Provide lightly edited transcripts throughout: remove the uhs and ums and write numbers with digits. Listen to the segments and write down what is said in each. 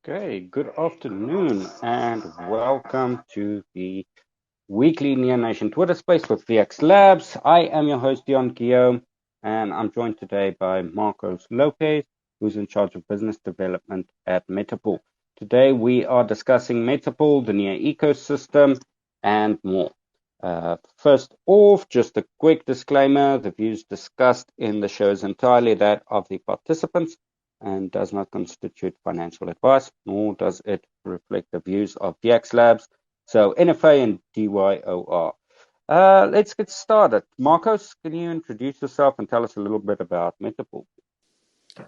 Okay, good afternoon and welcome to the weekly Neo Nation Twitter space with Veax Labs. I am your host, Dion Guillaume, and I'm joined today by Marcos Lopez, who's in charge of business development at Metapool. Today we are discussing Metapool, the Neo ecosystem, and more. First off, just a quick disclaimer, the views discussed in the show is entirely that of the participants and does not constitute financial advice, nor does it reflect the views of Veax Labs, so NFA and DYOR. Let's get started. Marcos, can you introduce yourself and tell us a little bit about Metapool?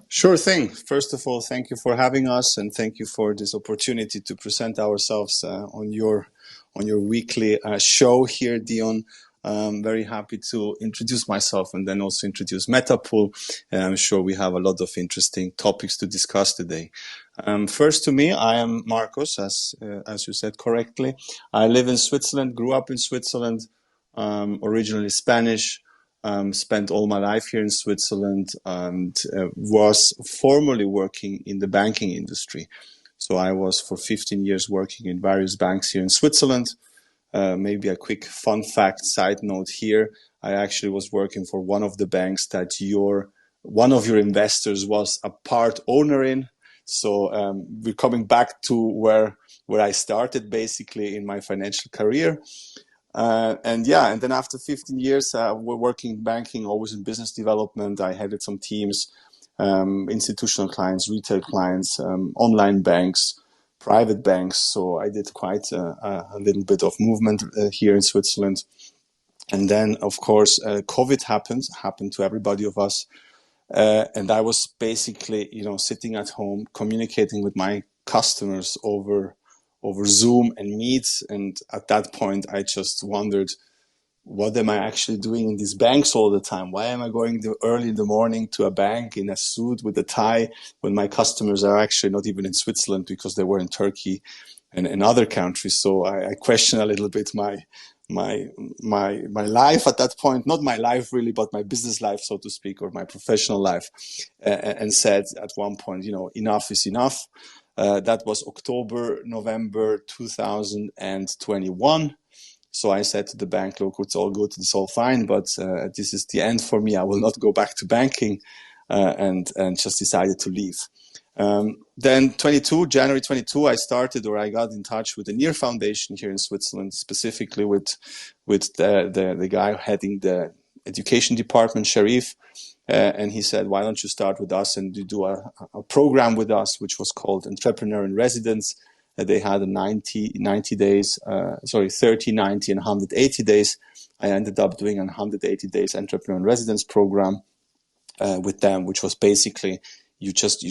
Sure thing. First of all, thank you for having us, and thank you for this opportunity to present ourselves on your weekly show here, Dion. I'm very happy to introduce myself and then also introduce Metapool. And I'm sure we have a lot of interesting topics to discuss today. First, to me, I am Marcos, as you said correctly. I live in Switzerland, grew up in Switzerland, originally Spanish. Spent all my life here in Switzerland and was formerly working in the banking industry. So I was for 15 years working in various banks here in Switzerland. Maybe a quick fun fact side note here. I actually was working for one of the banks that one of your investors was a part owner in. So we're coming back to where I started basically in my financial career. And then after 15 years, we're working in banking, always in business development. I headed some teams, institutional clients, retail clients, online banks, private banks. So I did quite a little bit of movement here in Switzerland. And then, of course, COVID happened to everybody of us. And I was basically, sitting at home, communicating with my customers over Zoom and Meet. And at that point, I just wondered, what am I actually doing in these banks all the time? Why am I going early in the morning to a bank in a suit with a tie when my customers are actually not even in Switzerland because they were in Turkey and in other countries? So I question a little bit my life at that point, not my life really, but my business life, so to speak, or my professional life, and said at one point, enough is enough. That was November 2021. So I said to the bank, look, it's all good, it's all fine, but this is the end for me. I will not go back to banking, and just decided to leave. Then January 22, I got in touch with the NEAR Foundation here in Switzerland, specifically with the guy heading the education department, Sharif. And he said, why don't you start with us and you do a program with us, which was called Entrepreneur in Residence. They had a 30, 90, and 180 days. I ended up doing a 180 days Entrepreneur in Residence program with them, which was basically you just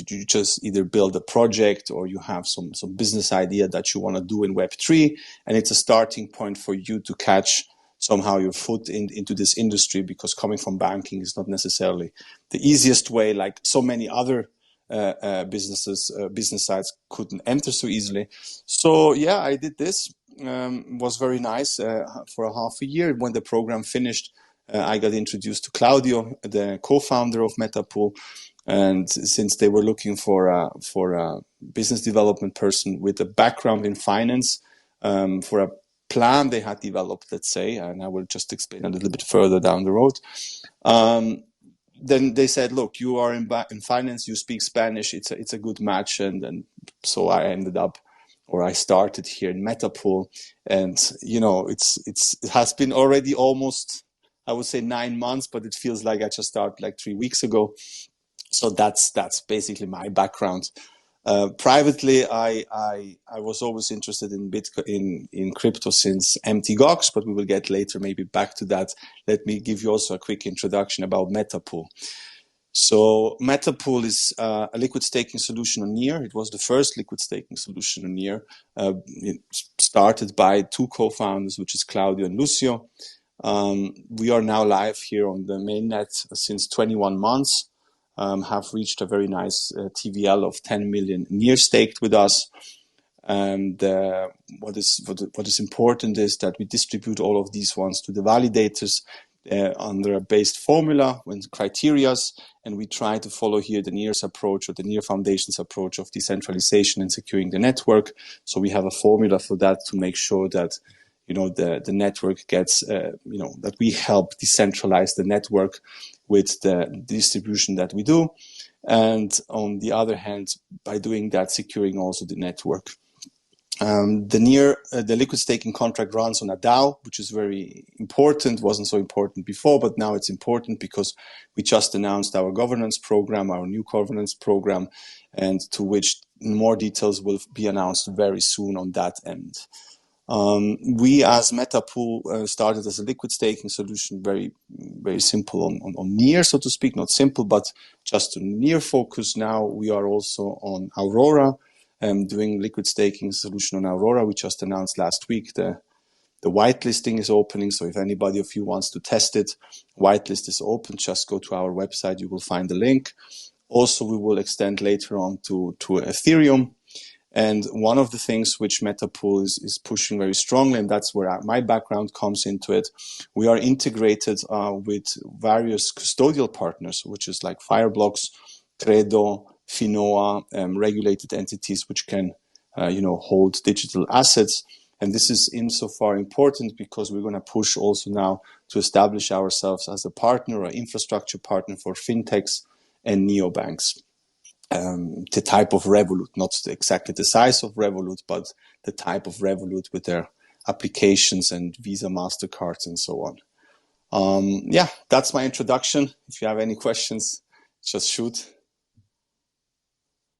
either build a project or you have some business idea that you want to do in Web3, and it's a starting point for you to catch somehow your foot into this industry, because coming from banking is not necessarily the easiest way, like so many other business sites couldn't enter so easily. So yeah, I did this. Was very nice for a half a year. When the program finished, I got introduced to Claudio, the co-founder of Metapool. And since they were looking for a business development person with a background in finance, for a plan they had developed, let's say, and I will just explain a little bit further down the road. Then they said, look, you are in finance, you speak Spanish, it's a good match. And so I started here in Metapool, and it has been already almost, I would say 9 months, but it feels like I just started like 3 weeks ago. So that's basically my background. Privately, I was always interested in Bitcoin, in crypto since Mt. Gox, but we will get later maybe back to that. Let me give you also a quick introduction about Metapool. So Metapool is a liquid staking solution on NEAR. It was the first liquid staking solution on NEAR. It started by two co-founders, which is Claudio and Lucio. We are now live here on the mainnet since 21 months. Have reached a very nice TVL of 10 million NEAR staked with us. And what is important is that we distribute all of these ones to the validators. under a based formula and criterias, and we try to follow here the NEAR's approach or the NEAR Foundation's approach of decentralization and securing the network. So we have a formula for that to make sure that the network gets that we help decentralize the network with the distribution that we do, and on the other hand, by doing that, securing also the network. The liquid staking contract runs on a DAO, which is very important. Wasn't so important before, but now it's important because we just announced our governance program, our new governance program, and to which more details will be announced very soon on that end. We as Metapool started as a liquid staking solution, very, very simple on NEAR, so to speak, not simple, but just a NEAR focus. Now we are also on Aurora, doing liquid staking solution on Aurora. We just announced last week the whitelisting is opening. So if anybody of you wants to test it, whitelist is open. Just go to our website. You will find the link. Also, we will extend later on to Ethereum. And one of the things which Metapool is pushing very strongly, and that's where my background comes into it, we are integrated with various custodial partners, which is like Fireblocks, Credo, Finoa, regulated entities which can, hold digital assets. And this is insofar important because we're going to push also now to establish ourselves as a partner or infrastructure partner for fintechs and neobanks. The type of Revolut, not exactly the size of Revolut, but the type of Revolut with their applications and Visa, MasterCards, and so on. That's my introduction. If you have any questions, just shoot.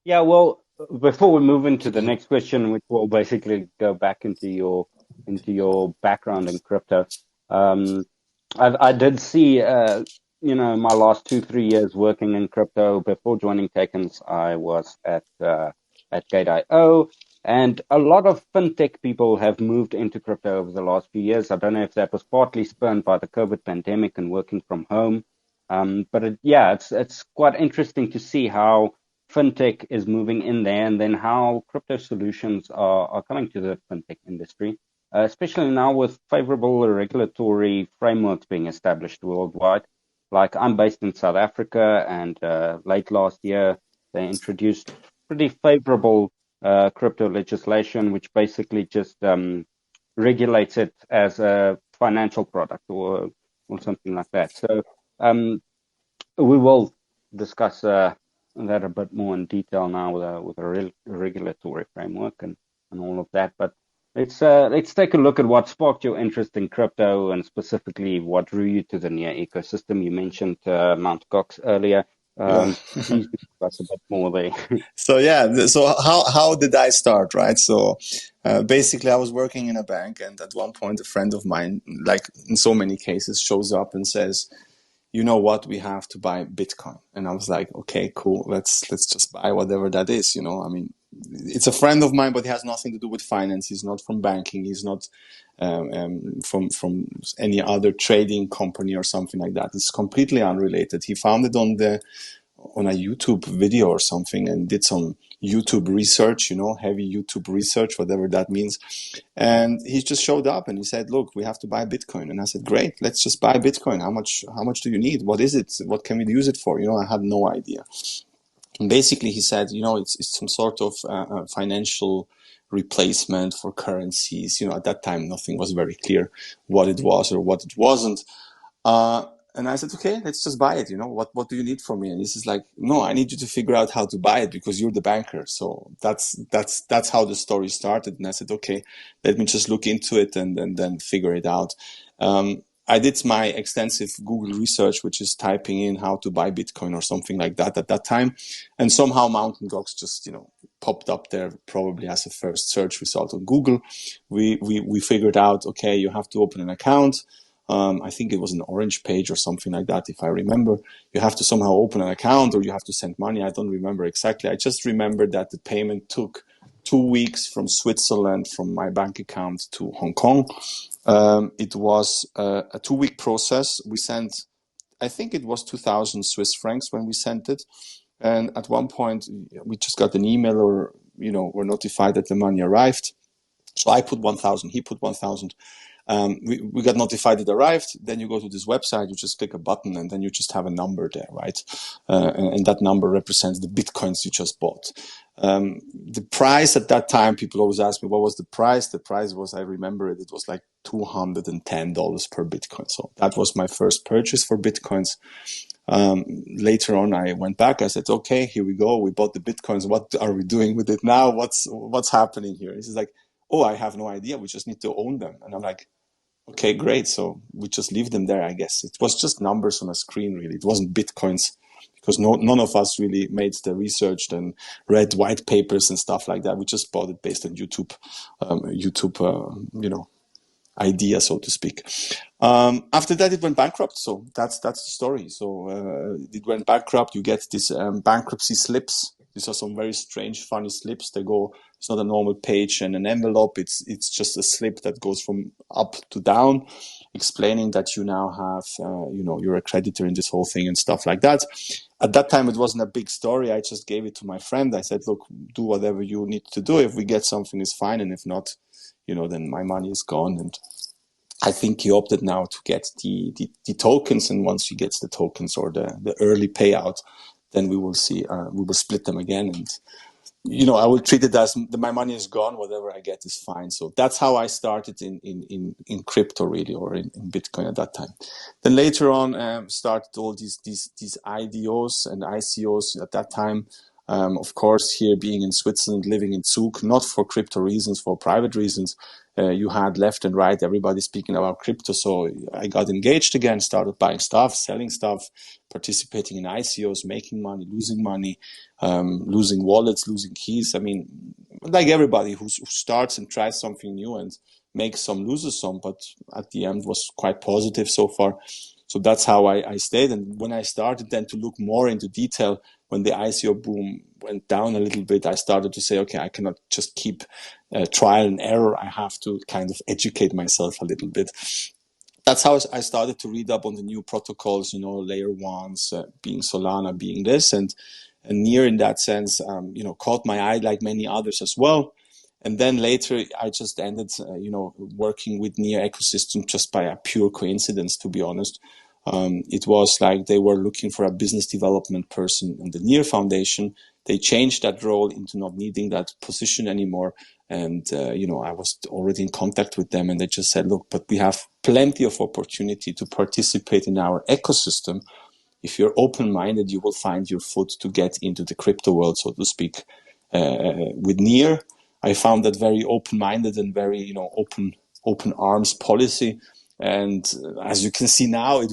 Yeah, well, before we move into the next question, which will basically go back into your background in crypto, I did see, my last 2-3 years working in crypto. Before joining Takens, I was at Gate.io, and a lot of fintech people have moved into crypto over the last few years. I don't know if that was partly spurred by the COVID pandemic and working from home, but it's quite interesting to see how fintech is moving in there, and then how crypto solutions are coming to the fintech industry, especially now with favorable regulatory frameworks being established worldwide. Like, I'm based in South Africa, and late last year they introduced pretty favorable crypto legislation, which basically just regulates it as a financial product or something like that. So we will discuss that a bit more in detail now with a regulatory framework and all of that. But let's take a look at what sparked your interest in crypto, and specifically what drew you to the NEAR ecosystem. You mentioned Mt. Gox earlier. Please give us a bit more there. So how did I start, right? So basically, I was working in a bank, and at one point, a friend of mine, like in so many cases, shows up and says, "You know what? We have to buy Bitcoin." And I was like, "Okay, cool. Let's just buy whatever that is." I mean, it's a friend of mine, but he has nothing to do with finance. He's not from banking. He's not from any other trading company or something like that. It's completely unrelated. He found it on a YouTube video or something and did some YouTube research, heavy YouTube research, whatever that means. And he just showed up and he said, "Look, we have to buy Bitcoin." And I said, "Great, let's just buy Bitcoin. How much do you need? What is it? What can we use it for?" I had no idea. And basically he said, it's some sort of financial replacement for currencies. At that time, nothing was very clear what it was or what it wasn't. And I said, "Okay, let's just buy it. What do you need from me?" And he says like, "No, I need you to figure out how to buy it because you're the banker." So that's how the story started. And I said, "Okay, let me just look into it and then figure it out." I did my extensive Google research, which is typing in how to buy Bitcoin or something like that at that time. And somehow Mt. Gox just, popped up there probably as a first search result on Google. We figured out, okay, you have to open an account. I think it was an orange page or something like that, if I remember. You have to somehow open an account or you have to send money. I don't remember exactly. I just remember that the payment took 2 weeks from Switzerland, from my bank account to Hong Kong. It was a 2-week process. We sent, I think it was 2,000 Swiss francs when we sent it. And at one point, we just got an email or, were notified that the money arrived. So I put 1,000, he put 1,000. We got notified it arrived. Then you go to this website, you just click a button, and then you just have a number there, right? And that number represents the bitcoins you just bought. The price at that time, people always ask me, what was the price? The price was, I remember it was like $210 per bitcoin. So that was my first purchase for bitcoins. Later on, I went back. I said, okay, here we go. We bought the bitcoins. What are we doing with it now? What's happening here? He's like, oh, I have no idea. We just need to own them. And I'm like, okay, great. So we just leave them there, I guess. It was just numbers on a screen, really. It wasn't bitcoins, because none of us really made the research and read white papers and stuff like that. We just bought it based on YouTube, idea, so to speak. After that, it went bankrupt. So that's the story. So it went bankrupt. You get these bankruptcy slips. These are some very strange, funny slips. They go. It's not a normal page and an envelope. It's just a slip that goes from up to down, explaining that you now have, you're a creditor in this whole thing and stuff like that. At that time, it wasn't a big story. I just gave it to my friend. I said, look, do whatever you need to do. If we get something, it's fine. And if not, then my money is gone. And I think he opted now to get the tokens. And once he gets the tokens or the early payout, then we will see, we will split them again. And, I will treat it as my money is gone. Whatever I get is fine. So that's how I started in crypto, really, or in Bitcoin at that time. Then later on, started all these IDOs and ICOs at that time. Of course, here being in Switzerland, living in Zug, not for crypto reasons, for private reasons, you had left and right everybody speaking about crypto. So I got engaged again, started buying stuff, selling stuff, participating in ICOs, making money, losing wallets, losing keys. I mean, like everybody who starts and tries something new and makes some, loses some, but at the end was quite positive so far. So that's how I stayed. And when I started then to look more into detail, when the ICO boom went down a little bit, I started to say, okay, I cannot just keep trial and error. I have to kind of educate myself a little bit. That's how I started to read up on the new protocols, layer ones, being Solana, being this, and Near in that sense, caught my eye like many others as well. And then later, I just ended, working with Near ecosystem just by a pure coincidence, to be honest. It was like they were looking for a business development person in the Near Foundation. They changed that role into not needing that position anymore. And, I was already in contact with them and they just said, look, but we have plenty of opportunity to participate in our ecosystem. If you're open-minded, you will find your foot to get into the crypto world, so to speak. With Near, I found that very open-minded and very, open arms policy. And as you can see now,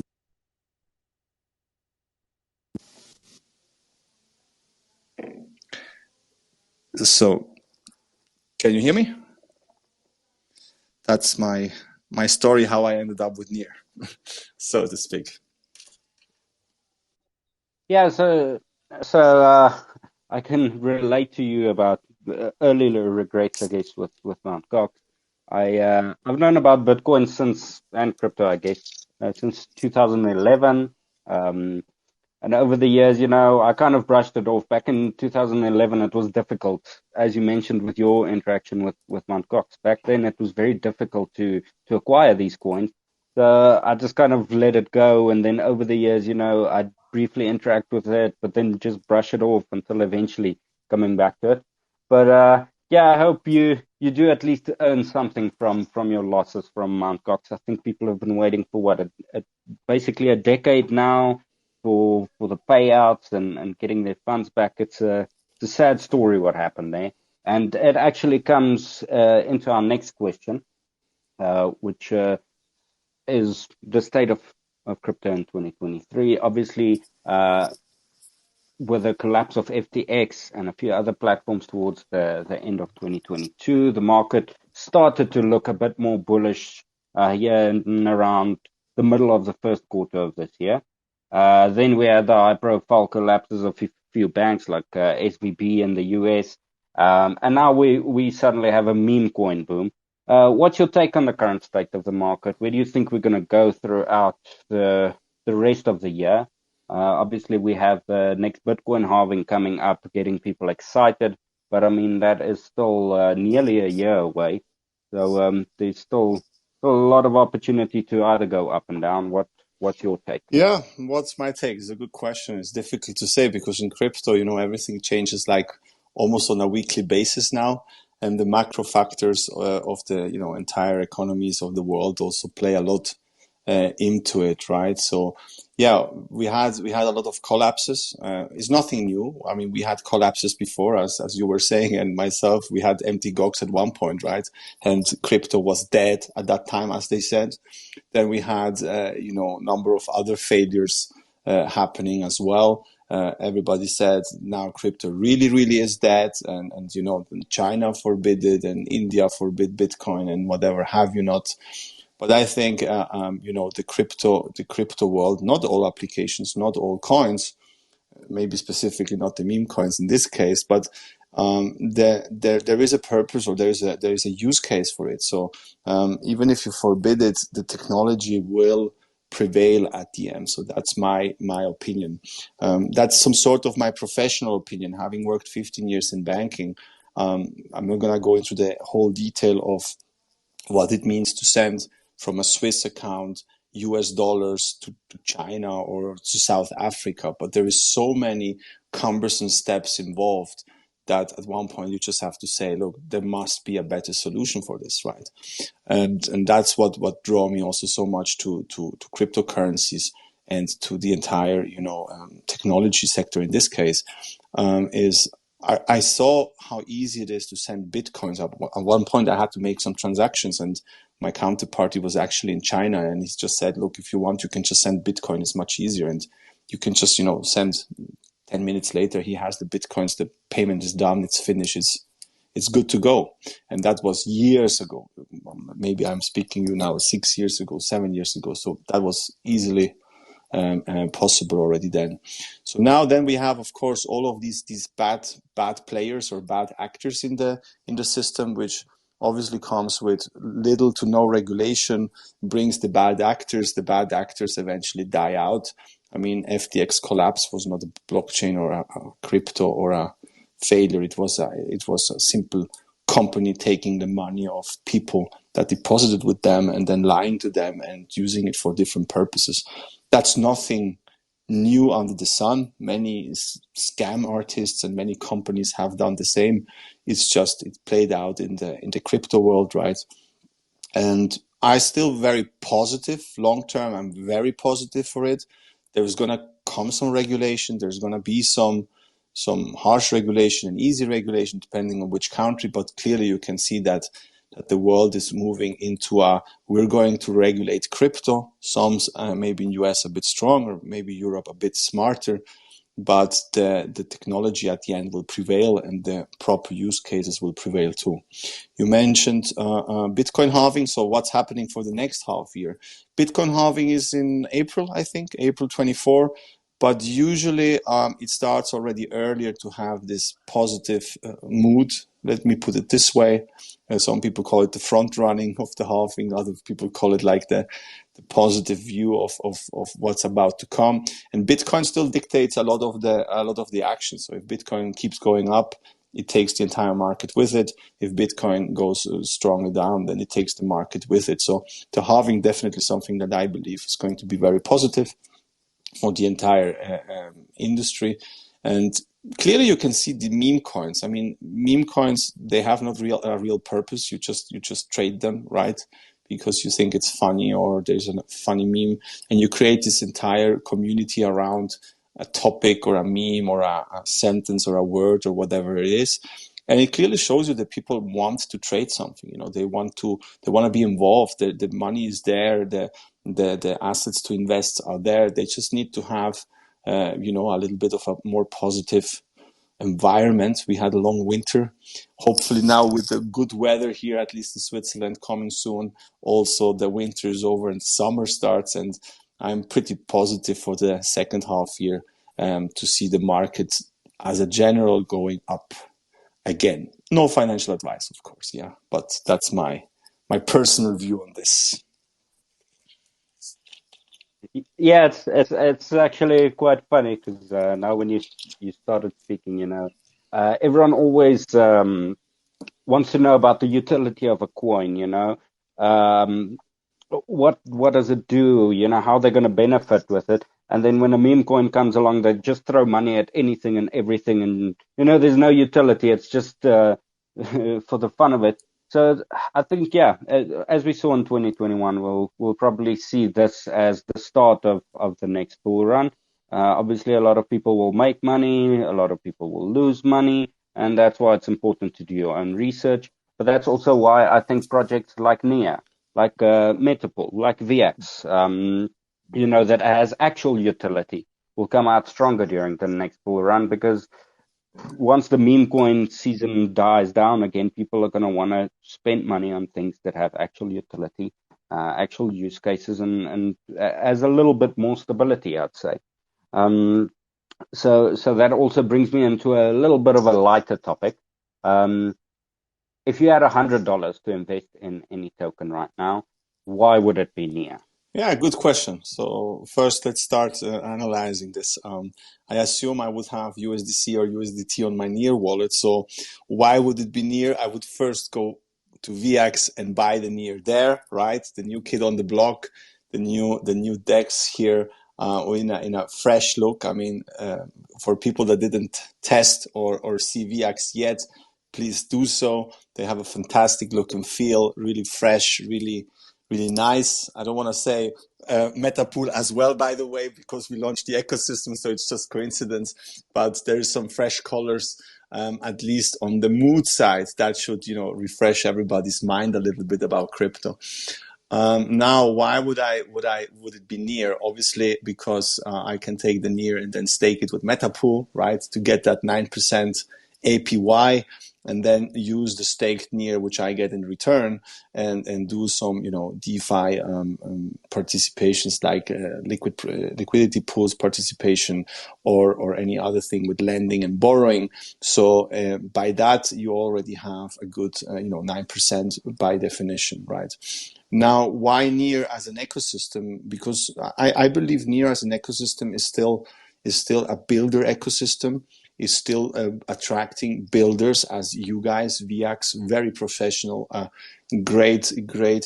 so can you hear me? That's my story, how I ended up with Near, so to speak. Yeah, so I can relate to you about early regrets, I guess, with Mount Gox. I've known about Bitcoin since and crypto, I guess, since 2011. And over the years, I kind of brushed it off. Back in 2011, it was difficult, as you mentioned, with your interaction with Mt. Gox. Back then, it was very difficult to acquire these coins. So I just kind of let it go. And then over the years, I'd briefly interact with it, but then just brush it off until eventually coming back to it. But yeah, I hope you do at least earn something from your losses from Mt. Gox. I think people have been waiting for what, basically a decade now for the payouts and getting their funds back. It's a sad story what happened there, and it actually comes into our next question, which is the state of crypto in 2023. Obviously, with the collapse of FTX and a few other platforms towards the end of 2022, the market started to look a bit more bullish here and around the middle of the first quarter of this year. Then we had the high-profile collapses of a few banks like SVB in the US, and now we suddenly have a meme coin boom. What's your take on the current state of the market? Where do you think we're going to go throughout the rest of the year? Obviously, we have the next Bitcoin halving coming up, getting people excited, but I mean that is still nearly a year away, so there's still still a lot of opportunity to either go up and down. What's your take? Yeah, what's my take? It's a good question. It's difficult to say because in crypto, everything changes like almost on a weekly basis now, and the macro factors of the entire economies of the world also play a lot into it, right? So, yeah, we had a lot of collapses. It's nothing new. I mean, we had collapses before, as you were saying, and myself, we had empty gogs at one point, right? And crypto was dead at that time, as they said. Then we had, number of other failures happening as well. Everybody said now crypto really, really is dead, and China forbid it, and India forbid Bitcoin, and whatever have you not. But I think the crypto world, not all applications, not all coins, maybe specifically not the meme coins in this case, but there is a purpose, or there is a use case for it. So even if you forbid it, the technology will prevail at the end. So that's my opinion. That's some sort of my professional opinion, having worked 15 years in banking. I'm not gonna go into the whole detail of what it means to send from a Swiss account US dollars to China or to South Africa, but there is so many cumbersome steps involved that at one point you just have to say, look, there must be a better solution for this, right? And that's what drew me also so much to cryptocurrencies and to the entire technology sector in this case, is I saw how easy it is to send bitcoins. At one point, I had to make some transactions, and my counterparty was actually in China, and he just said, "Look, if you want, you can just send bitcoin. It's much easier, and you can just send." 10 minutes later, he has the bitcoins. The payment is done. It's finished. It's good to go. And that was years ago. Maybe I'm speaking you now 6 years ago, 7 years ago. So that was easily possible already then. So now then we have, of course, all of these bad players or bad actors in the system, which obviously comes with little to no regulation, brings the bad actors. The bad actors eventually die out. I mean, FTX collapse was not a blockchain or a crypto or a failure. It was a simple company taking the money of people that deposited with them and then lying to them and using it for different purposes. That's nothing new under the sun. Many scam artists and many companies have done the same. It's just it played out in the crypto world, right? And I still very positive long term. I'm very positive for it. There's gonna come some regulation. There's gonna be some harsh regulation and easy regulation depending on which country. But clearly, you can see that the world is moving into we're going to regulate crypto. Some maybe in US a bit stronger, maybe Europe a bit smarter, but the technology at the end will prevail and the proper use cases will prevail too. You mentioned Bitcoin halving. So what's happening for the next half year? Bitcoin halving is in April, I think, April 24. But usually it starts already earlier to have this positive mood. Let me put it this way. Some people call it the front running of the halving. Other people call it like the positive view of what's about to come. And Bitcoin still dictates a lot of the action. So if Bitcoin keeps going up, it takes the entire market with it. If Bitcoin goes strongly down, then it takes the market with it. So the halving definitely something that I believe is going to be very positive for the entire industry. And clearly you can see the meme coins. I mean, meme coins, they have not a real purpose. You just trade them, right? Because you think it's funny or there's a funny meme, and you create this entire community around a topic or a meme or a sentence or a word or whatever it is. And it clearly shows you that people want to trade something. They want to be involved. The money is there. The assets to invest are there. They just need to have, a little bit of a more positive environment. We had a long winter. Hopefully now with the good weather here, at least in Switzerland, coming soon, also the winter is over and summer starts. And I'm pretty positive for the second half year to see the market as a general going up again. No financial advice, of course, yeah, but that's my personal view on this. Yeah, it's actually quite funny because now when you started speaking, everyone always wants to know about the utility of a coin. what does it do? How they're going to benefit with it. And then when a meme coin comes along, they just throw money at anything and everything, and there's no utility. It's just for the fun of it. So I think, yeah, as we saw in 2021, we'll probably see this as the start of the next bull run. Obviously, a lot of people will make money, a lot of people will lose money, and that's why it's important to do your own research. But that's also why I think projects like Nia, like Metapool, like Veax, that has actual utility, will come out stronger during the next bull run, because once the meme coin season dies down again, people are going to want to spend money on things that have actual utility, actual use cases, and as a little bit more stability, I'd say. Um, so that also brings me into a little bit of a lighter topic. Um, if you had $100 to invest in any token right now, why would it be Nia? Yeah, good question. So first, let's start analyzing this. I assume I would have USDC or USDT on my Near wallet. So why would it be Near? I would first go to VX and buy the Near there, right? The new kid on the block, the new DEX here, in a fresh look. I mean, for people that didn't test or see VX yet, please do so. They have a fantastic look and feel, really fresh, really nice. I don't want to say Metapool as well, by the way, because we launched the ecosystem, so it's just coincidence. But there is some fresh colors, at least on the mood side, that should refresh everybody's mind a little bit about crypto. Now, why would it be Near? Obviously, because I can take the Near and then stake it with Metapool, right, to get that 9% APY, and then use the staked Near, which I get in return, and do some DeFi participations, like liquidity pools participation, or any other thing with lending and borrowing. So by that, you already have a good 9% by definition, right? Now, why Near as an ecosystem? Because I believe Near as an ecosystem is still a builder ecosystem, is still attracting builders as you guys, VX, very professional, great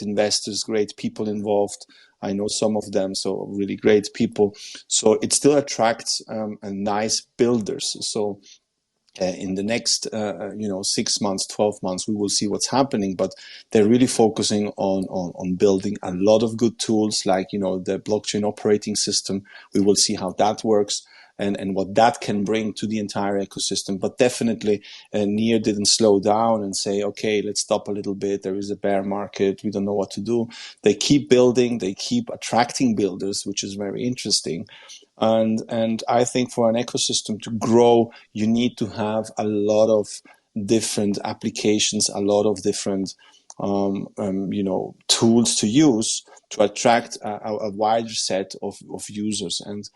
investors, great people involved. I know some of them, so really great people. So it still attracts nice builders. So in the next 6 months, 12 months, we will see what's happening, but they're really focusing on building a lot of good tools, like the blockchain operating system. We will see how that works and what that can bring to the entire ecosystem. But definitely Near didn't slow down and say, okay, let's stop a little bit, there is a bear market, we don't know what to do. They keep building, they keep attracting builders, which is very interesting. And I think for an ecosystem to grow, you need to have a lot of different applications, a lot of different tools to use to attract a wider set of users. And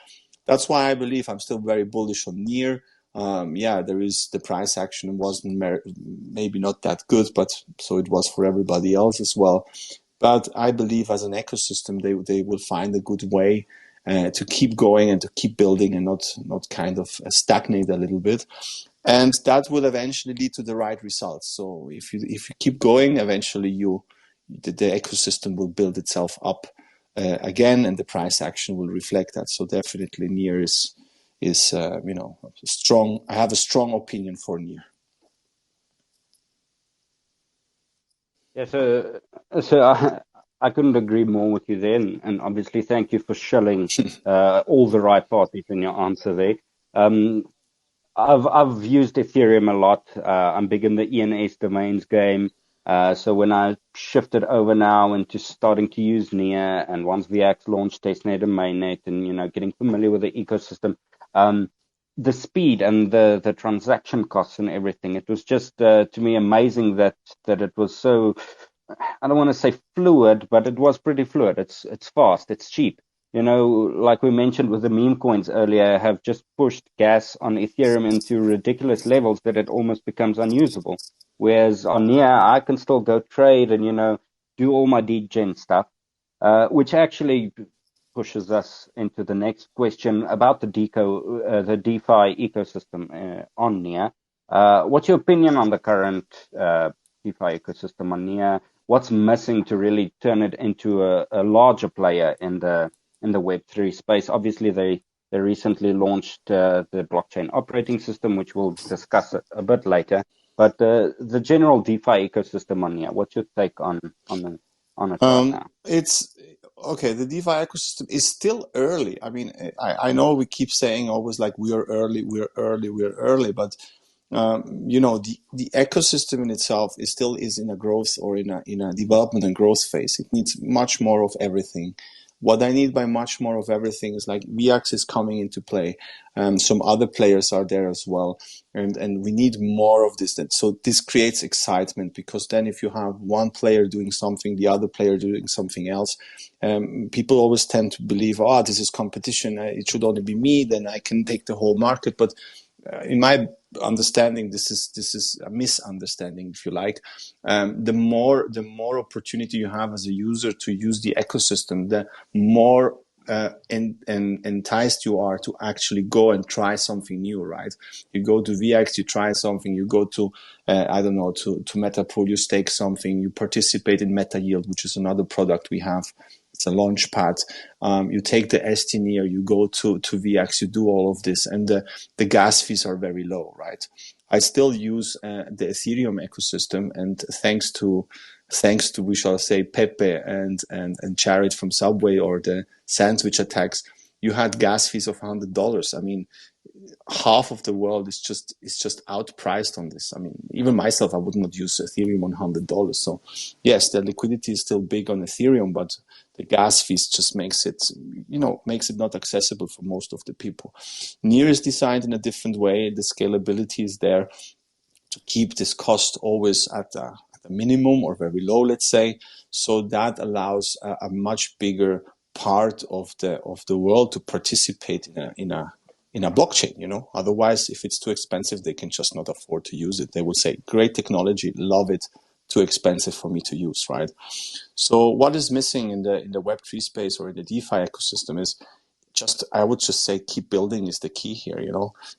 that's why I believe I'm still very bullish on Near. There is the price action wasn't maybe not that good, but so it was for everybody else as well. But I believe as an ecosystem, they will find a good way to keep going and to keep building, and not kind of stagnate a little bit. And that will eventually lead to the right results. So if you keep going, eventually the ecosystem will build itself up again, and the price action will reflect that. So definitely Near is strong. I have a strong opinion for Near. Yeah, so I couldn't agree more with you then, and obviously thank you for shilling all the right parties in your answer there. Um, I've used Ethereum a lot. I'm big in the ENS domains game. So when I shifted over now into starting to use Nia, and once Veax launched testnet and mainnet, and getting familiar with the ecosystem, um, the speed and the transaction costs and everything, it was just to me amazing that it was so. I don't want to say fluid, but it was pretty fluid. It's fast, it's cheap. Like we mentioned with the meme coins earlier, have just pushed gas on Ethereum into ridiculous levels that it almost becomes unusable. Whereas on Nia, I can still go trade and do all my degen stuff, which actually pushes us into the next question about the DeFi ecosystem on Nia. What's your opinion on the current DeFi ecosystem on Nia? What's missing to really turn it into a larger player in the Web3 space? Obviously, they recently launched the blockchain operating system, which we'll discuss a bit later. But the general DeFi ecosystem on Nia, what's your take on it right now? It's okay. The DeFi ecosystem is still early. I mean, I know we keep saying always like we are early, we are early, we are early, but the ecosystem in itself is in a growth or in a development and growth phase. It needs much more of everything. What I need by much more of everything is like Veax is coming into play. Some other players are there as well, and we need more of this. So this creates excitement, because then if you have one player doing something, the other player doing something else, people always tend to believe, oh, this is competition. It should only be me. Then I can take the whole market. But in my understanding, this is a misunderstanding, if you like. The more opportunity you have as a user to use the ecosystem, the more enticed you are to actually go and try something new, right? You go to VX, you try something. You go to I don't know, to Metapool, you stake something. You participate in Meta Yield, which is another product we have. It's a launch pad. You take the ST-Near, you go to VX, you do all of this, and the gas fees are very low, right? I still use the Ethereum ecosystem, and thanks to we shall say Pepe and Jared from Subway, or the sandwich attacks, you had gas fees of $100. I mean, half of the world is just outpriced on this. I mean, even myself, I would not use Ethereum on $100. So yes, the liquidity is still big on Ethereum, but the gas fees just makes it not accessible for most of the people. Near is designed in a different way. The scalability is there to keep this cost always at a minimum or very low, let's say. So that allows a much bigger part of the world to participate in a blockchain. Otherwise, if it's too expensive, they can just not afford to use it. They will say, great technology, love it, too expensive for me to use, right? So what is missing in the Web3 space or in the DeFi ecosystem is I would just say keep building is the key here.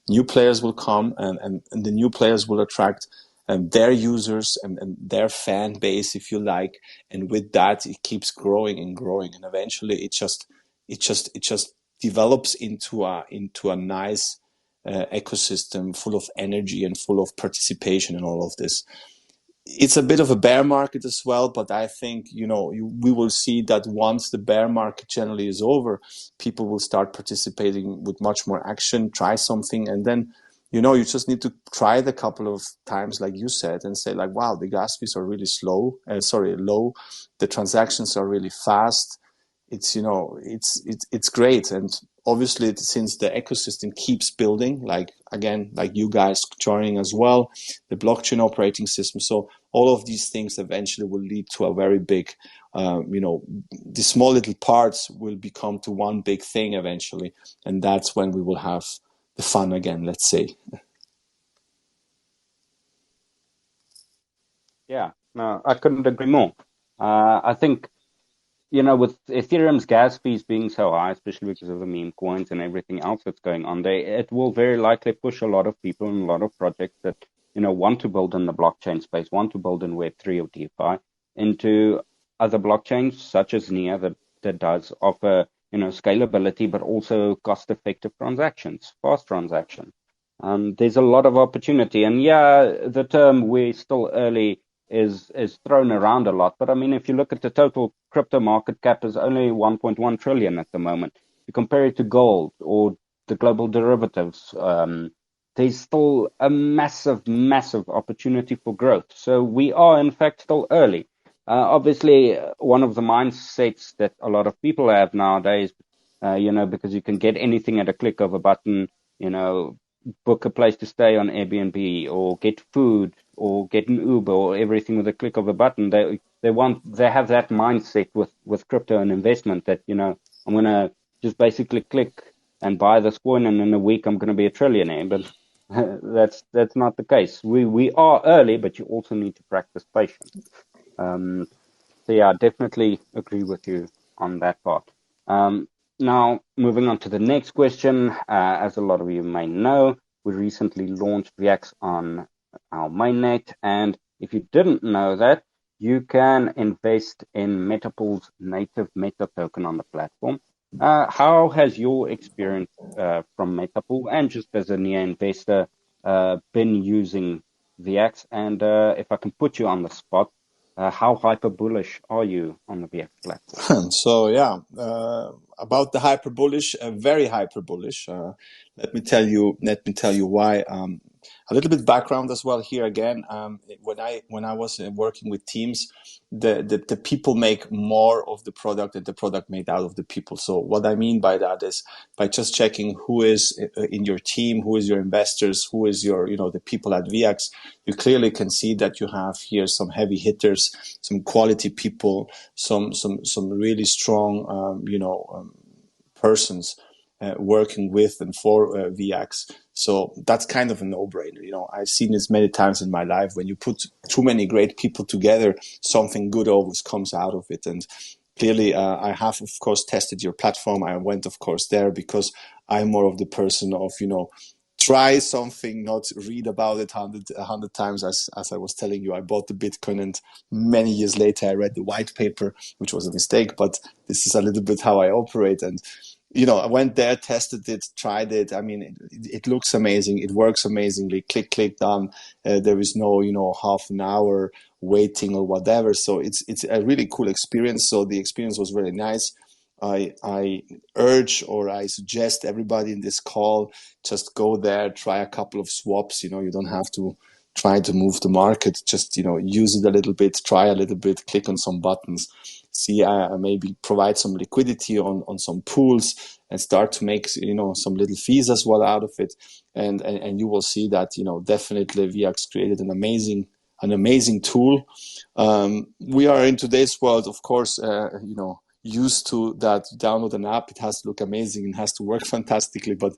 New players will come, and the new players will attract their users and their fan base, if you like, and with that it keeps growing and growing, and eventually it just develops into a nice ecosystem full of energy and full of participation and all of this. It's a bit of a bear market as well, but I think we will see that once the bear market generally is over, people will start participating with much more action, try something, and then you just need to try it a couple of times, like you said, and say like, wow, the gas fees are really low. The transactions are really fast. It's great. And obviously, since the ecosystem keeps building, like you guys joining as well, the blockchain operating system. So all of these things eventually will lead to a very big, the small little parts will become to one big thing eventually. And that's when we will have the fun again, let's say. Yeah, no, I couldn't agree more. I think, with Ethereum's gas fees being so high, especially because of the meme coins and everything else that's going on there, it will very likely push a lot of people and a lot of projects that, want to build in the blockchain space, want to build in Web3 or DeFi into other blockchains, such as Nia, that does offer, scalability, but also cost-effective transactions, fast transactions. There's a lot of opportunity. And yeah, the term "we're still early" is thrown around a lot. But I mean, if you look at the total crypto market cap is only 1.1 trillion at the moment. You compare it to gold or the global derivatives, there's still a massive, massive opportunity for growth. So we are, in fact, still early. Obviously, one of the mindsets that a lot of people have nowadays, because you can get anything at a click of a button, book a place to stay on Airbnb or get food or get an Uber or everything with a click of a button. They have that mindset with crypto and investment that, I'm going to just basically click and buy this coin, and in a week I'm going to be a trillionaire. But that's not the case. We are early, but you also need to practice patience. So yeah, I definitely agree with you on that part. Now, moving on to the next question. As a lot of you may know, we recently launched Veax on our mainnet, and If you didn't know that, you can invest in Metapool's native Meta token on the platform. How has your experience from Metapool and just as a near investor been using Veax? And if I can put you on the spot, how hyper bullish are you on the Veax platform? So yeah, about the hyper bullish, very hyper bullish. Let me tell you. Let me tell you why. A little bit background as well here again. When I was working with teams, the people make more of the product than the product made out of the people. So what I mean by that is by just checking who is in your team, who is your investors, who is your the people at VX, you clearly can see that you have here some heavy hitters, some quality people, some really strong persons working with and for VX. So that's kind of a no-brainer. I've seen this many times in my life. When you put too many great people together, something good always comes out of it. And clearly, I have, of course, tested your platform. I went, of course, there because I'm more of the person of, try something, not read about it a hundred times. As I was telling you, I bought the Bitcoin, and many years later, I read the white paper, which was a mistake. But this is a little bit how I operate. And I went there, tested it, tried it. I mean, it looks amazing. It works amazingly. Click, click, done. There is no, half an hour waiting or whatever. So it's a really cool experience. So the experience was really nice. I urge or I suggest everybody in this call just go there, try a couple of swaps. You don't have to try to move the market. Just use it a little bit, try a little bit, click on some buttons, see maybe provide some liquidity on some pools and start to make some little fees as well out of it. And you will see that definitely VX created an amazing tool. We are in today's world, of course, used to that. Download an app, it has to look amazing and has to work fantastically, but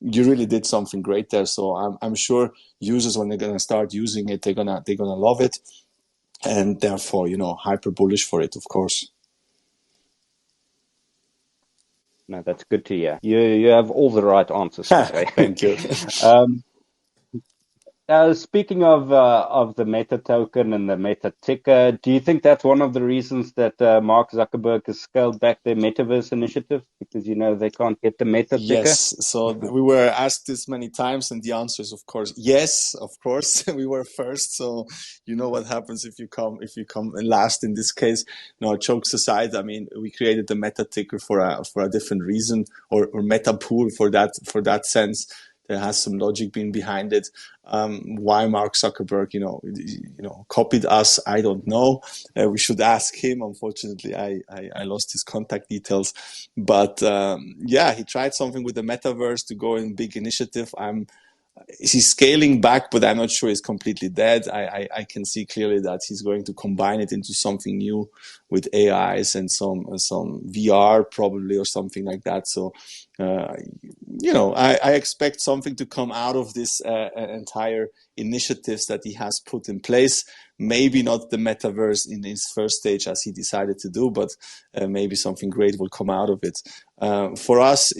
you really did something great there. So I'm sure users, when they're gonna start using it, they're gonna love it, and therefore hyper bullish for it, of course. No, that's good to hear. You have all the right answers today. Thank you. um, Speaking of the Meta token and the Meta ticker, do you think that's one of the reasons that Mark Zuckerberg has scaled back their metaverse initiative because they can't get the Meta ticker? Yes. So we were asked this many times, and the answer is, of course, yes. Of course, we were first. So you know what happens if you come last in this case. No, jokes aside, I mean, we created the Meta ticker for a different reason, or Meta pool for that sense. There has some logic being behind it. Why Mark Zuckerberg, copied us, I don't know. We should ask him. Unfortunately, I lost his contact details. But yeah, he tried something with the metaverse to go in big initiative. He's scaling back, but I'm not sure he's completely dead. I can see clearly that he's going to combine it into something new with AIs and some VR probably, or something like that. So, I expect something to come out of this entire initiatives that he has put in place. Maybe not the metaverse in his first stage as he decided to do, but maybe something great will come out of it. For us,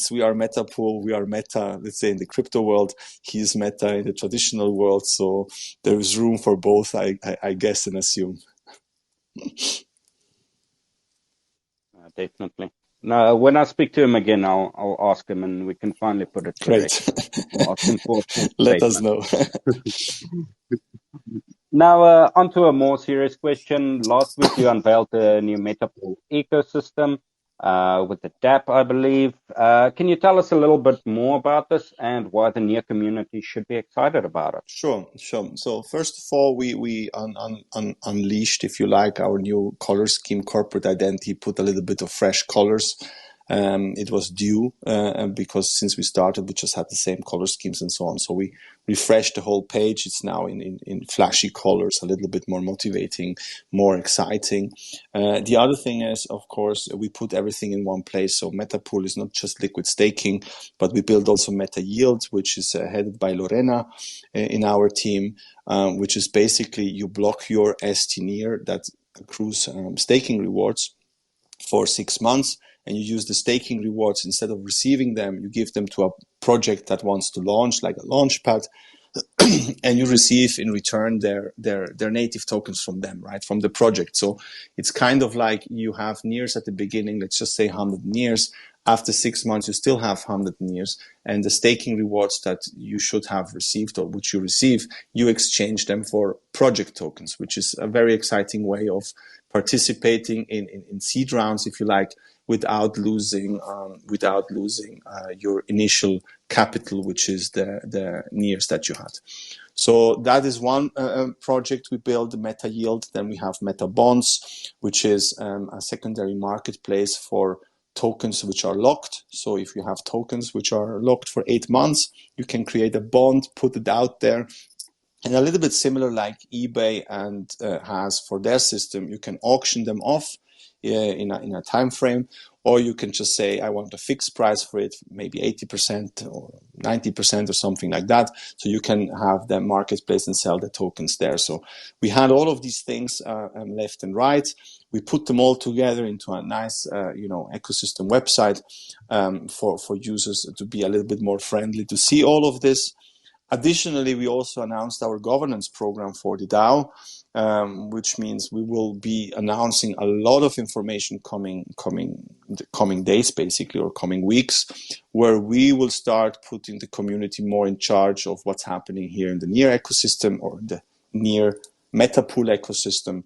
we are Meta pool, we are Meta, let's say, in the crypto world. He's Meta in the traditional world, so there is room for both, I guess and assume. Definitely. No, when I speak to him again, I'll ask him, and we can finally put it Great. correct. I'll ask him for a full Let us statement. know. Now, onto a more serious question. Last week, you unveiled the new Metapool ecosystem with the DApp, I believe. Can you tell us a little bit more about this and why the near community should be excited about it? Sure. So first of all, we unleashed, if you like, our new color scheme, corporate identity, put a little bit of fresh colors. It was due because since we started, we just had the same color schemes and so on. So we refreshed the whole page. It's now in flashy colors, a little bit more motivating, more exciting. The other thing is, of course, we put everything in one place. So Metapool is not just liquid staking, but we build also Meta Yield, which is headed by Lorena in our team, which is basically you block your ST that accrues staking rewards for 6 months, and you use the staking rewards. Instead of receiving them, you give them to a project that wants to launch, like a launch pad. and you receive in return their native tokens from them, right, from the project. So it's kind of like you have NEARs at the beginning, let's just say 100 NEARs. After 6 months, you still have 100 NEARs, and the staking rewards that you should have received, or which you receive, you exchange them for project tokens, which is a very exciting way of participating in seed rounds, if you like, without losing your initial capital, which is the NEARs that you had. So that is one project we build, Meta Yield. Then we have Meta Bonds, which is a secondary marketplace for tokens which are locked. So if you have tokens which are locked for 8 months, you can create a bond, put it out there, and a little bit similar like eBay and has for their system. You can auction them off in a time frame, or you can just say, I want a fixed price for it, maybe 80% or 90% or something like that. So you can have the marketplace and sell the tokens there. So we had all of these things left and right. We put them all together into a nice, ecosystem website for users to be a little bit more friendly to see all of this. Additionally, we also announced our governance program for the DAO, which means we will be announcing a lot of information coming days, basically, or coming weeks, where we will start putting the community more in charge of what's happening here in the NEAR ecosystem, or the NEAR Metapool ecosystem,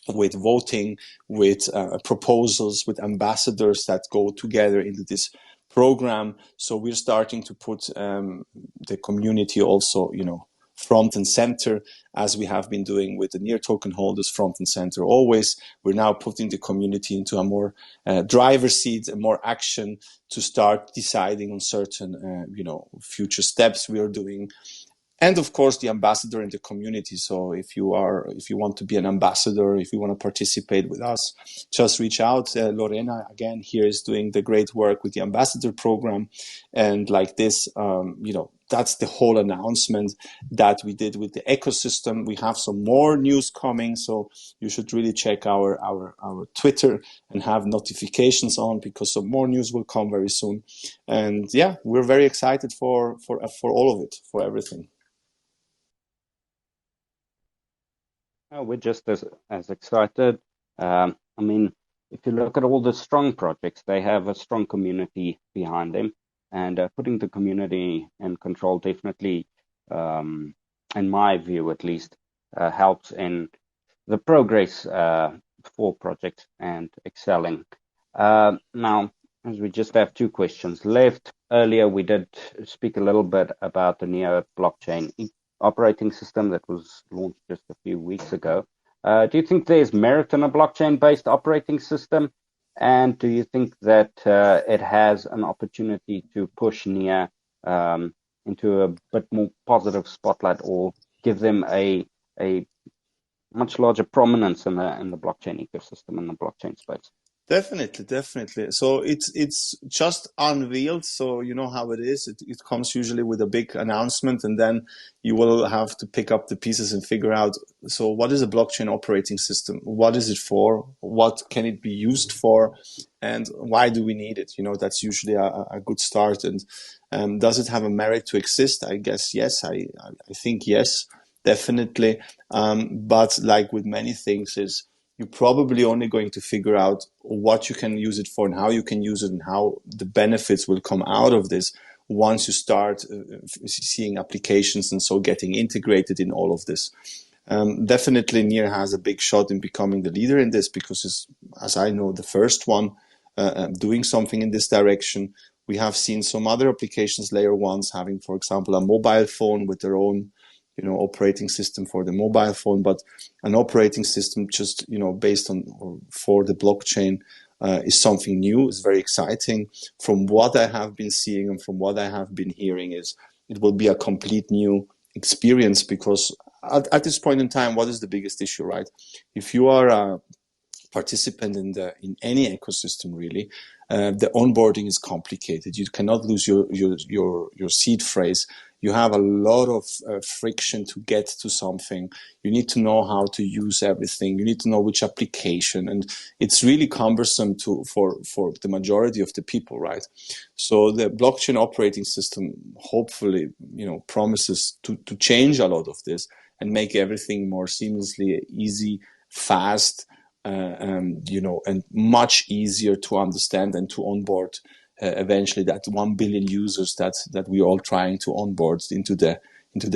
with voting, with proposals, with ambassadors that go together into this program. So we're starting to put the community also, front and center, as we have been doing with the NEAR token holders, front and center always. We're now putting the community into a more driver's seat and more action to start deciding on certain, future steps we are doing. And of course, the ambassador in the community. So if you want to be an ambassador, if you want to participate with us, just reach out. Lorena, again, here is doing the great work with the ambassador program. And like this, that's the whole announcement that we did with the ecosystem. We have some more news coming, so you should really check our Twitter and have notifications on, because some more news will come very soon. And yeah, we're very excited for all of it, for everything. We're just as excited. I mean, if you look at all the strong projects, they have a strong community behind them, and putting the community in control definitely, in my view at least, helps in the progress for projects and excelling. Now, as we just have two questions left, earlier we did speak a little bit about the Neo blockchain operating system that was launched just a few weeks ago. Do you think there's merit in a blockchain-based operating system? And do you think that it has an opportunity to push NEAR into a bit more positive spotlight, or give them a much larger prominence in the blockchain ecosystem, in the blockchain space? Definitely. So it's just unveiled. So you know how it is. It comes usually with a big announcement, and then you will have to pick up the pieces and figure out, so what is a blockchain operating system? What is it for? What can it be used for? And why do we need it? That's usually a good start. And does it have a merit to exist? I guess yes. I think yes, definitely. But like with many things, is you're probably only going to figure out what you can use it for and how you can use it and how the benefits will come out of this once you start seeing applications and so getting integrated in all of this. Definitely NEAR has a big shot in becoming the leader in this, because it's, as I know, the first one doing something in this direction. We have seen some other applications, layer ones, having, for example, a mobile phone with their own operating system for the mobile phone, but an operating system just, based on or for the blockchain is something new, is very exciting. From what I have been seeing and from what I have been hearing, is it will be a complete new experience, because at this point in time, what is the biggest issue, right? If you are participant in any ecosystem really, the onboarding is complicated. You cannot lose your seed phrase. You have a lot of friction to get to something. You need to know how to use everything. You need to know which application, and it's really cumbersome for the majority of the people, right? So the blockchain operating system hopefully, promises to change a lot of this and make everything more seamlessly easy, fast, and much easier to understand and to onboard eventually that 1 billion users that we're all trying to onboard into the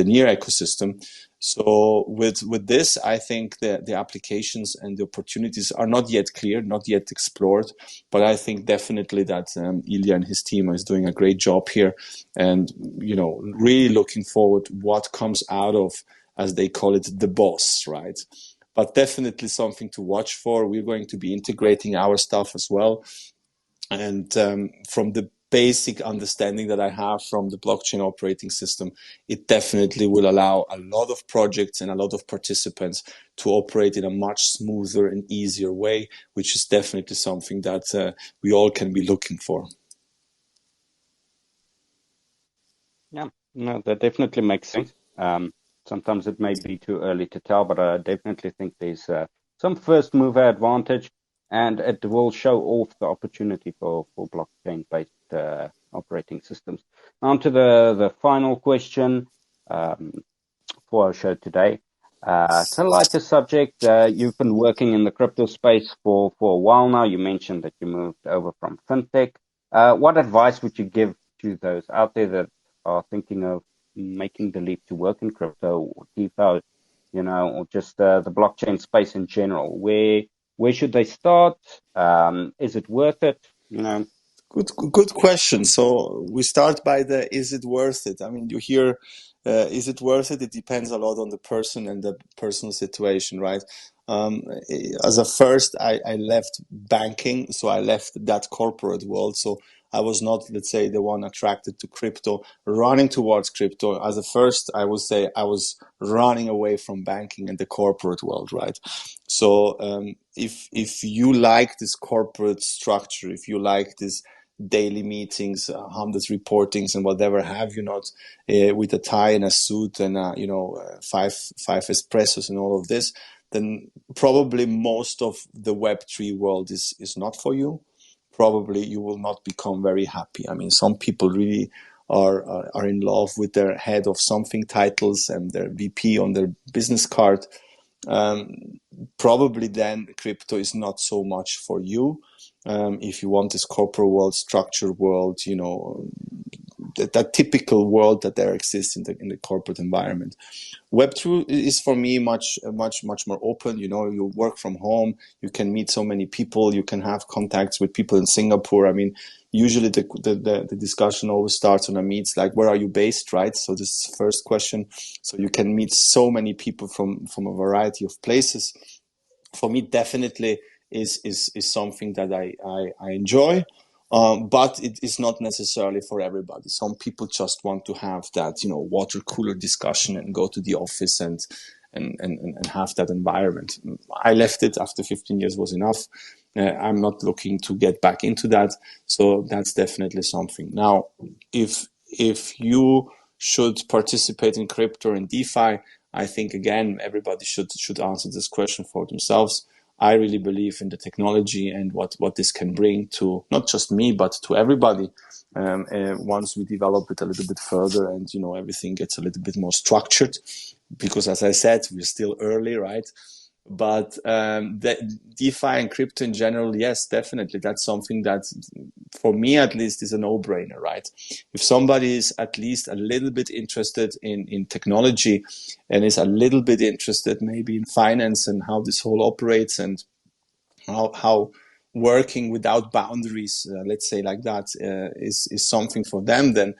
near ecosystem. So with this, I think the applications and the opportunities are not yet clear, not yet explored, but I think definitely that Ilya and his team is doing a great job here, and really looking forward what comes out of, as they call it, the boss, right? But definitely something to watch for. We're going to be integrating our stuff as well. And from the basic understanding that I have from the blockchain operating system, it definitely will allow a lot of projects and a lot of participants to operate in a much smoother and easier way, which is definitely something that we all can be looking for. Yeah, no, that definitely makes sense. Sometimes it may be too early to tell, but I definitely think there's some first mover advantage, and it will show off the opportunity for blockchain-based operating systems. On to the final question for our show today. It's a lighter subject. You've been working in the crypto space for a while now. You mentioned that you moved over from fintech. What advice would you give to those out there that are thinking of making the leap to work in crypto or DeFi, or just the blockchain space in general? Where should they start? Is it worth it? Good question. So we start by is it worth it? I mean, you hear, is it worth it? It depends a lot on the person and the personal situation, right? As a first, I left banking, so I left that corporate world. So I was not, let's say, the one attracted to crypto, running towards crypto. As a first, I would say I was running away from banking and the corporate world, right? So if you like this corporate structure, if you like this daily meetings, hundreds reportings, and whatever have you not, with a tie and a suit and five espressos and all of this, then probably most of the Web3 world is not for you. Probably you will not become very happy. I mean, some people really are in love with their head of something titles and their VP on their business card. Probably then crypto is not so much for you. If you want this corporate world, structure world, that typical world that there exists in the corporate environment. Web2 is for me much more open. You work from home, you can meet so many people, you can have contacts with people in Singapore. I mean, usually the discussion always starts on a meets like, where are you based, right? So this is the first question. So you can meet so many people from a variety of places. For me, definitely is something that I enjoy. But it is not necessarily for everybody. Some people just want to have that, water cooler discussion and go to the office and have that environment. I left it after 15 years was enough. I'm not looking to get back into that. So that's definitely something. Now, if you should participate in crypto and DeFi, I think, again, everybody should answer this question for themselves. I really believe in the technology and what this can bring to not just me, but to everybody. Once we develop it a little bit further and, everything gets a little bit more structured, because as I said, we're still early, right? But the DeFi and crypto in general, yes, definitely. That's something that, for me at least, is a no-brainer, right? If somebody is at least a little bit interested in technology and is a little bit interested maybe in finance and how this whole operates and how working without boundaries, let's say like that, is something for them, then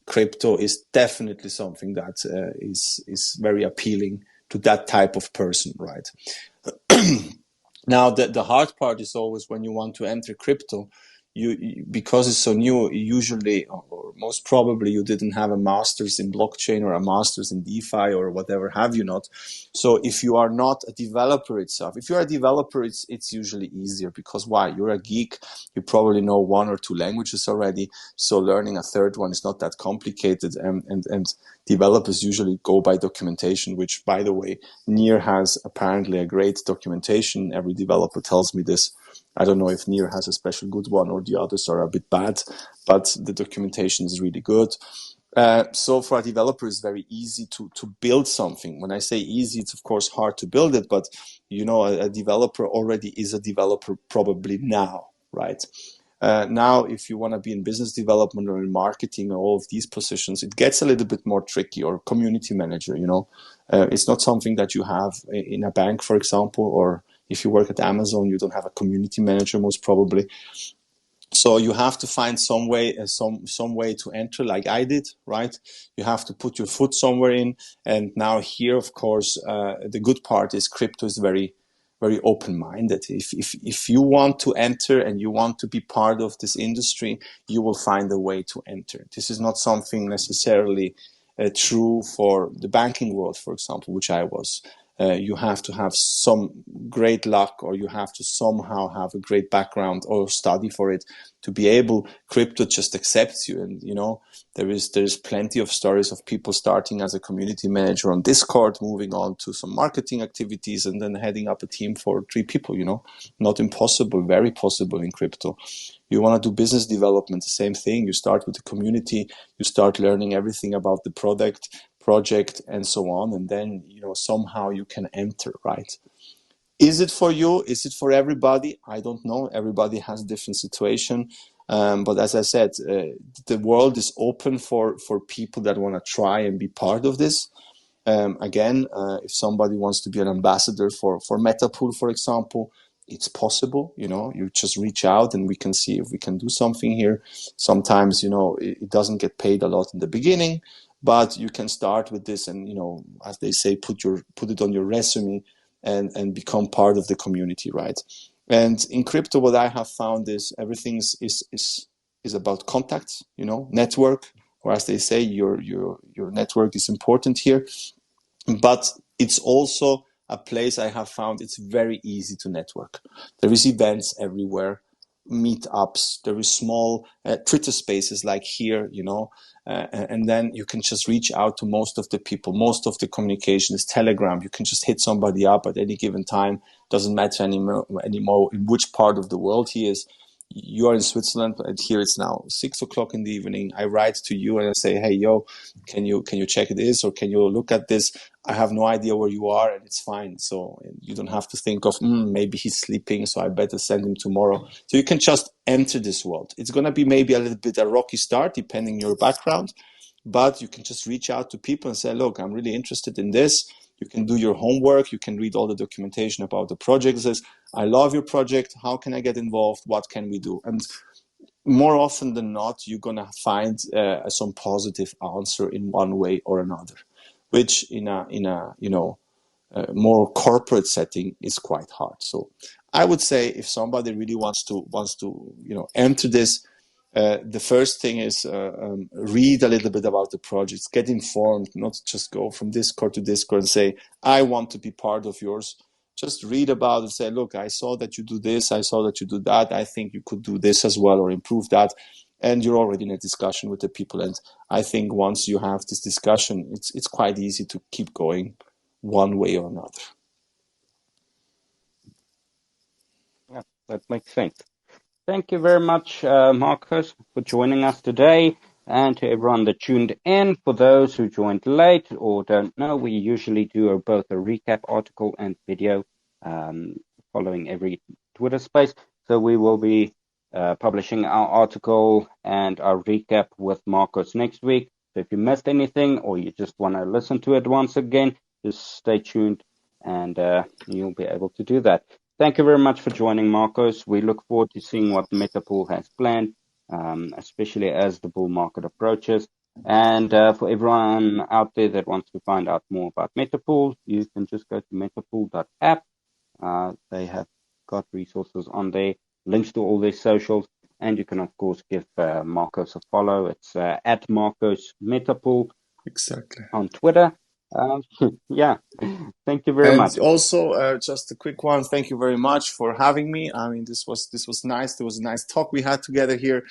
crypto is definitely something that is very appealing to that type of person, right? Now, the hard part is always when you want to enter crypto, because it's so new, usually or most probably you didn't have a master's in blockchain or a master's in DeFi or whatever have you not. So if you are not a developer itself, if you're a developer, it's usually easier because why? You're a geek. You probably know one or two languages already. So learning a third one is not that complicated. And developers usually go by documentation, which, by the way, Near has apparently a great documentation. Every developer tells me this. I don't know if Near has a special good one or the others are a bit bad, but the documentation is really good. So for a developer, it's very easy to build something. When I say easy, it's of course hard to build it, but you know, a developer already is a developer probably now, right? Now, if you want to be in business development or in marketing or all of these positions, it gets a little bit more tricky. Or community manager, you know, it's not something that you have in a bank, for example, or if you work at Amazon, you don't have a community manager most probably. So you have to find some way, some way to enter, like I did, right? You have to put your foot somewhere in. And now here, of course, the good part is crypto is very, very open-minded. If you want to enter and you want to be part of this industry, you will find a way to enter. This is not something necessarily true for the banking world, for example, which I was. You have to have some great luck, or you have to somehow have a great background or study for it to be able. Crypto just accepts you, and you know there's plenty of stories of people starting as a community manager on Discord, moving on to some marketing activities, and then heading up a team for 3 people. You know, not impossible, very possible in crypto. You want to do business development, the same thing. You start with the community, you start learning everything about the project and so on, and then you know somehow you can enter, right? Is it for you? Is it for everybody? I don't know. Everybody has a different situation, but as I said, the world is open for people that want to try and be part of this. Again, if somebody wants to be an ambassador for Metapool, for example, it's possible. You know, you just reach out and we can see if we can do something here. Sometimes, you know, it doesn't get paid a lot in the beginning, but you can start with this and, you know, as they say, put it on your resume and become part of the community, right? And in crypto, what I have found is everything is about contacts, you know, network, or as they say, your network is important here. But it's also a place I have found it's very easy to network. There is events everywhere, meetups, there is small Twitter spaces like here, you know, and then you can just reach out to most of the people. Most of the communication is Telegram. You can just hit somebody up at any given time. Doesn't matter anymore in which part of the world he is. You are in Switzerland, and here it's now 6 o'clock in the evening. I write to you and I say, hey, yo, can you check this, or can you look at this? I have no idea where you are, and it's fine. So you don't have to think of, maybe he's sleeping, so I better send him tomorrow. So you can just enter this world. It's going to be maybe a little bit a rocky start, depending on your background, but you can just reach out to people and say, look, I'm really interested in this. You can do your homework. You can read all the documentation about the project. It says, I love your project. How can I get involved? What can we do? And more often than not, you're going to find some positive answer in one way or another, which in a you know more corporate setting is quite hard. So I would say if somebody really wants to you know enter this, the first thing is read a little bit about the projects, get informed, not just go from Discord to Discord and say, I want to be part of yours. Just read about it, say, look, I saw that you do this, I saw that you do that, I think you could do this as well or improve that. And you're already in a discussion with the people. And I think once you have this discussion, it's quite easy to keep going one way or another. Yeah, that makes sense. Thank you very much, Marcus, for joining us today, and to everyone that tuned in. For those who joined late or don't know, we usually do both a recap article and video following every Twitter space. So we will be publishing our article and our recap with Marcus next week. So if you missed anything or you just want to listen to it once again, just stay tuned and you'll be able to do that. Thank you very much for joining, Marcos. We look forward to seeing what Metapool has planned, especially as the bull market approaches. And for everyone out there that wants to find out more about Metapool, you can just go to metapool.app. They have got resources on there, links to all their socials. And you can, of course, give Marcos a follow. It's at Marcos Metapool Exactly. on Twitter. Yeah, thank you very And much. also, just a quick one. Thank you very much for having me. I mean, this was nice. There was a nice talk we had together here.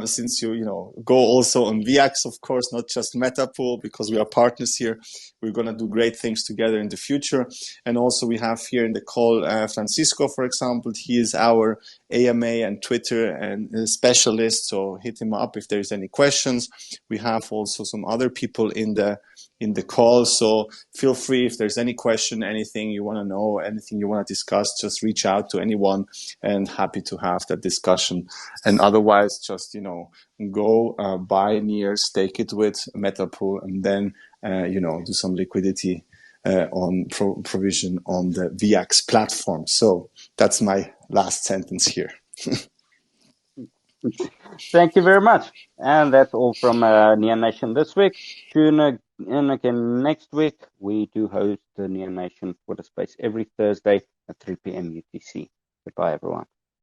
Since you go also on Veax, of course, not just Metapool, because we are partners here. We're gonna do great things together in the future. And also, we have here in the call Francisco, for example. He is our AMA and Twitter and specialist. So hit him up if there's any questions. We have also some other people in the call. So feel free if there's any question, anything you want to know, anything you want to discuss, just reach out to anyone and happy to have that discussion. And otherwise, just, go buy near, stake it with Metapool and then, do some liquidity on provision on the Veax platform. So that's my last sentence here. Thank you very much. And that's all from Neon Nation this week. Tune in again next week. We do host the Neon Nation Twitter Space every Thursday at 3 p.m. UTC. Goodbye, everyone.